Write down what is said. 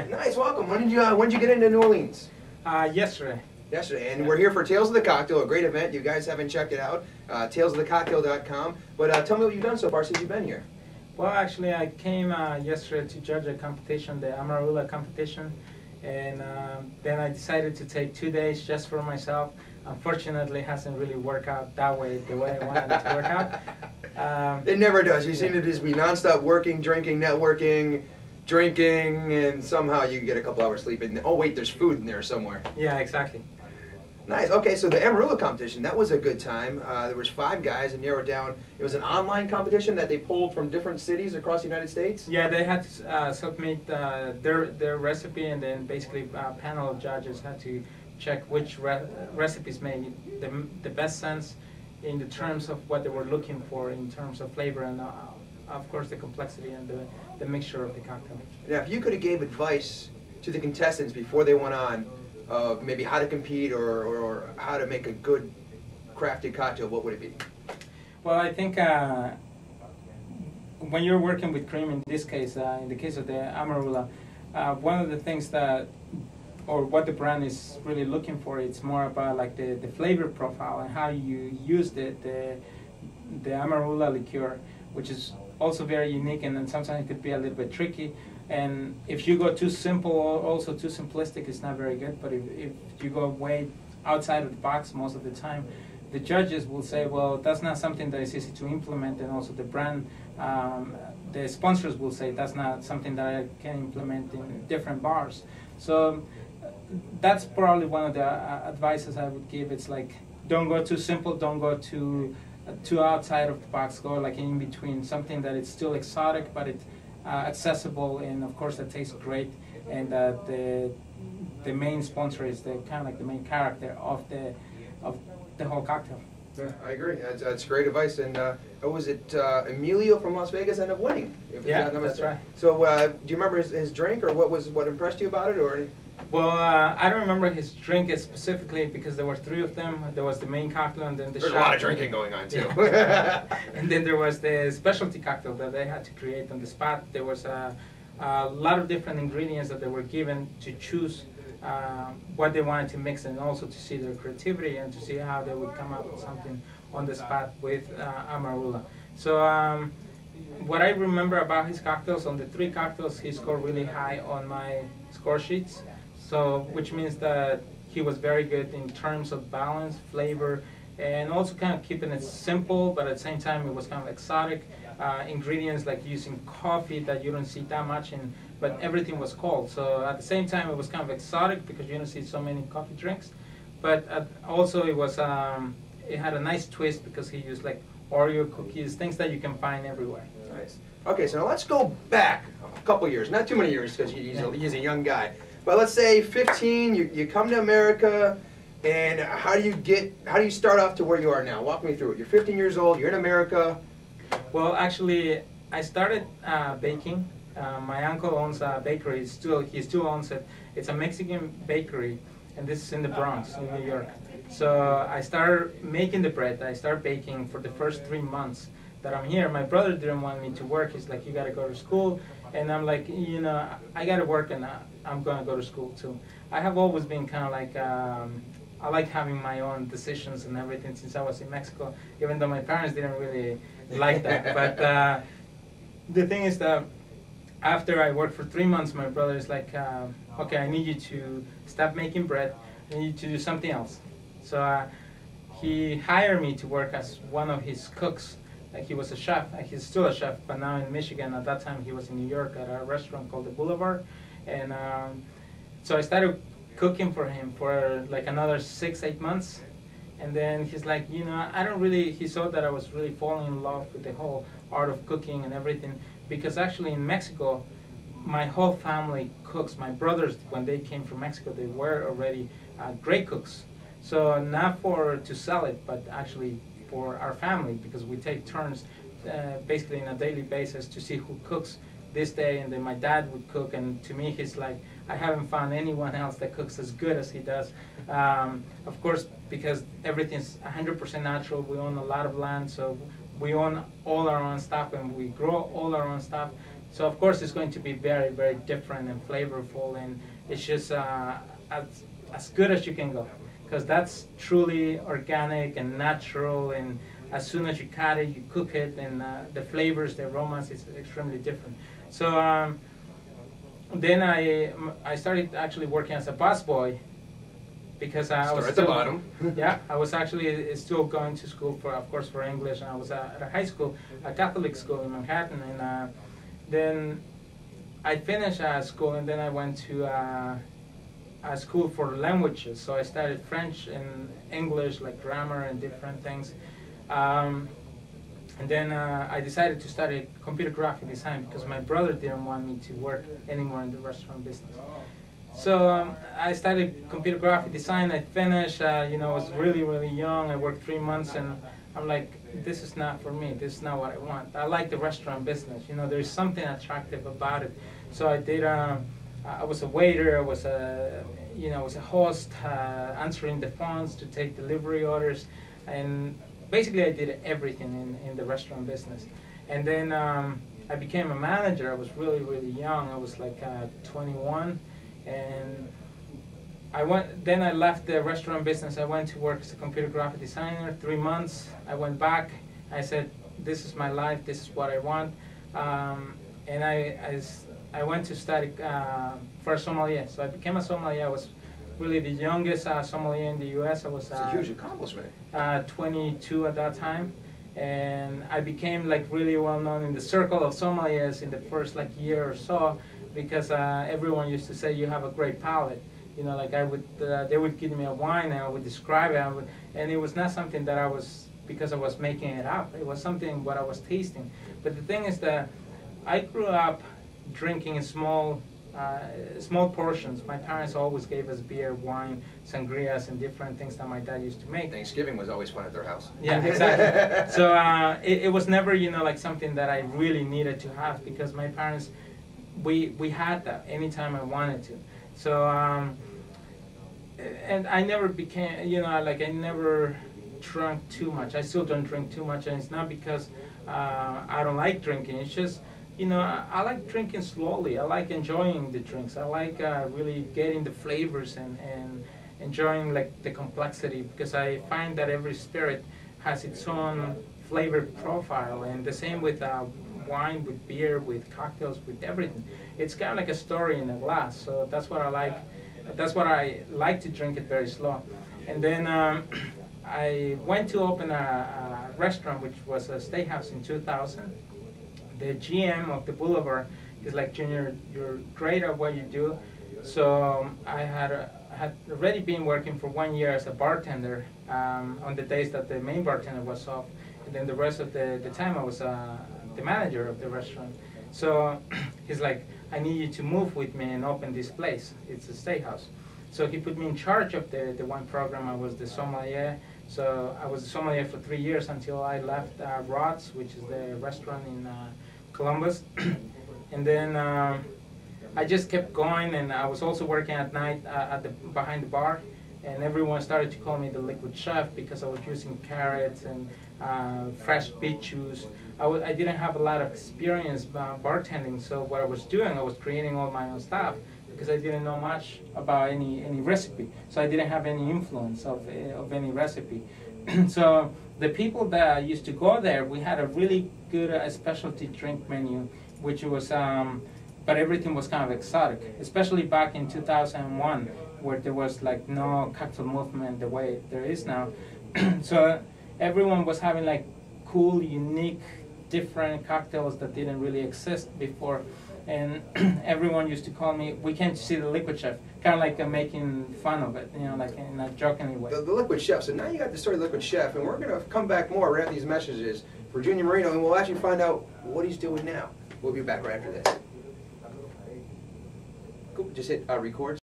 Nice, welcome. When did you get into New Orleans? Yesterday. Yesterday, and we're here for Tales of the Cocktail, a great event. You guys haven't checked it out, talesofthecocktail.com. But tell me what you've done so far since you've been here. Well, actually, I came yesterday to judge a competition, the Amarula competition, and then I decided to take 2 days just for myself. Unfortunately, it hasn't really worked out that way, the way I wanted it to work out. It never does. You seem to just be nonstop working, drinking, networking, drinking, and somehow you get a couple hours sleep. And oh wait, there's food in there somewhere. Yeah, exactly. Nice. Okay, so the Amarula competition, that was a good time. There was 5 guys and narrowed down. It was an online competition that they pulled from different cities across the United States? Yeah, they had to submit their recipe, and then basically a panel of judges had to check which recipes made the best sense in the terms of what they were looking for in terms of flavor and of course the complexity and the mixture of the cocktail. Now, if you could have gave advice to the contestants before they went on, maybe how to compete or how to make a good crafted cocktail, what would it be? Well, I think when you're working with cream, in this case, in the case of the Amarula, one of the things that, or what the brand is really looking for, it's more about like the flavor profile and how you use the Amarula liqueur, which is also very unique, and then sometimes it could be a little bit tricky. And if you go too simple or also too simplistic, it's not very good. But if you go way outside of the box most of the time, the judges will say, well, that's not something that is easy to implement. And also the brand, the sponsors will say, that's not something that I can implement in different bars. So that's probably one of the advices I would give. It's like, don't go too simple, don't go too outside of the box, go like in between, something that it's still exotic, but it's accessible, and of course that tastes great, and the main sponsor is the kind of like the main character of the whole cocktail. Yeah, I agree. That's great advice. And was it Emilio from Las Vegas ended up winning? Yeah, that's right. So do you remember his drink, or what impressed you about it, or? Well, I don't remember his drink specifically because there were 3 of them. There was the main cocktail, and then the There's shot. a lot of drinking going on too. And then there was the specialty cocktail that they had to create on the spot. There was a lot of different ingredients that they were given to choose what they wanted to mix, and also to see their creativity and to see how they would come up with something on the spot with Amarula. So what I remember about his cocktails, on the 3 cocktails, he scored really high on my score sheets. So, which means that he was very good in terms of balance, flavor, and also kind of keeping it simple, but at the same time it was kind of exotic. Ingredients like using coffee that you don't see that much in, but everything was cold. So at the same time it was kind of exotic because you don't see so many coffee drinks, but also it was it had a nice twist because he used like Oreo cookies, things that you can find everywhere. Nice. Okay, so now let's go back a couple years, not too many years because he's a young guy. But let's say 15, you come to America, and how do you start off to where you are now? Walk me through it. You're 15 years old, you're in America. Well, actually, I started baking. My uncle owns a bakery. He still owns it. It's a Mexican bakery, and this is in the Bronx, in New York. So I started making the bread. I started baking for the first 3 months that I'm here. My brother didn't want me to work. He's like, you got to go to school. And I'm like, you know, I got to work, and I'm going to go to school too. I have always been kind of like, I like having my own decisions and everything since I was in Mexico, even though my parents didn't really like that. But the thing is that after I worked for 3 months, my brother is like, okay, I need you to stop making bread. I need you to do something else. So he hired me to work as one of his cooks. Like, he was a chef. He's still a chef, but now in Michigan. At that time, he was in New York at a restaurant called the Boulevard. And so I started cooking for him for like another 6-8 months. And then he's like, you know, he saw that I was really falling in love with the whole art of cooking and everything. Because actually in Mexico, my whole family cooks. My brothers, when they came from Mexico, they were already great cooks. So not to sell it, but actually for our family, because we take turns basically on a daily basis to see who cooks this day, and then my dad would cook, and to me he's like, I haven't found anyone else that cooks as good as he does. Of course, because everything's 100% natural. We own a lot of land, so we own all our own stuff, and we grow all our own stuff. So of course it's going to be very, very different and flavorful, and it's just as good as you can go, because that's truly organic and natural, and as soon as you cut it, you cook it, and the flavors, the aromas is extremely different. So then I started actually working as a busboy, because I was at the bottom. Yeah, I was actually still going to school for, of course, for English, and I was at a high school, a Catholic school in Manhattan, and then I finished school, and then I went to a school for languages. So I studied French and English, like grammar and different things. And then I decided to study computer graphic design, because my brother didn't want me to work anymore in the restaurant business. So I studied computer graphic design. I finished, I was really, really young. I worked 3 months, and I'm like, this is not for me. This is not what I want. I like the restaurant business. There's something attractive about it. So I did. I was a waiter. I was a host, answering the phones to take delivery orders, and basically I did everything in the restaurant business. And then I became a manager. I was really, really young. I was like 21. And then I left the restaurant business. I went to work as a computer graphic designer. 3 months. I went back. I said, this is my life. This is what I want. And I went to study for a sommelier. So I became a sommelier. I was really the youngest sommelier in the U.S. I was it's a huge accomplishment. 22 at that time. And I became like really well known in the circle of sommeliers in the first like year or so, because everyone used to say you have a great palate. Like they would give me a wine and I would describe it, and it was not something that I was, because I was making it up. It was something what I was tasting. But the thing is that I grew up drinking in small portions. My parents always gave us beer, wine, sangrias, and different things that my dad used to make. Thanksgiving was always fun at their house. Yeah, exactly. So it was never, like something that I really needed to have, because my parents, we had that anytime I wanted to. So and I never became, like I never drank too much. I still don't drink too much, and it's not because I don't like drinking. It's just, I like drinking slowly. I like enjoying the drinks. I like really getting the flavors and enjoying like the complexity, because I find that every spirit has its own flavor profile, and the same with wine, with beer, with cocktails, with everything. It's kind of like a story in a glass. So that's what I like. That's what I like, to drink it very slow. And then I went to open a restaurant, which was a steakhouse in 2000. The GM of the Boulevard is like, Junior, you're great at what you do. So I had already been working for 1 year as a bartender on the days that the main bartender was off. And then the rest of the time I was the manager of the restaurant. So he's like, I need you to move with me and open this place. It's a steakhouse. So he put me in charge of the wine program. I was the sommelier. So I was the sommelier for 3 years until I left Rod's, which is the restaurant in Columbus. And then I just kept going, and I was also working at night behind the bar. And everyone started to call me the liquid chef, because I was using carrots and fresh beet juice. I didn't have a lot of experience bartending, so what I was doing, I was creating all my own stuff, because I didn't know much about any recipe. So I didn't have any influence of any recipe. So the people that used to go there, we had a really good specialty drink menu, which was, but everything was kind of exotic, especially back in 2001, where there was like no cocktail movement the way there is now. So everyone was having like cool, unique, different cocktails that didn't really exist before. And everyone used to call me, we came to see the liquid chef, kind of like making fun of it, like in a jokingly way. The liquid chef. So now you got the story of the liquid chef, and we're going to come back more right after these messages for Junior Merino, and we'll actually find out what he's doing now. We'll be back right after this. Cool. Just hit record.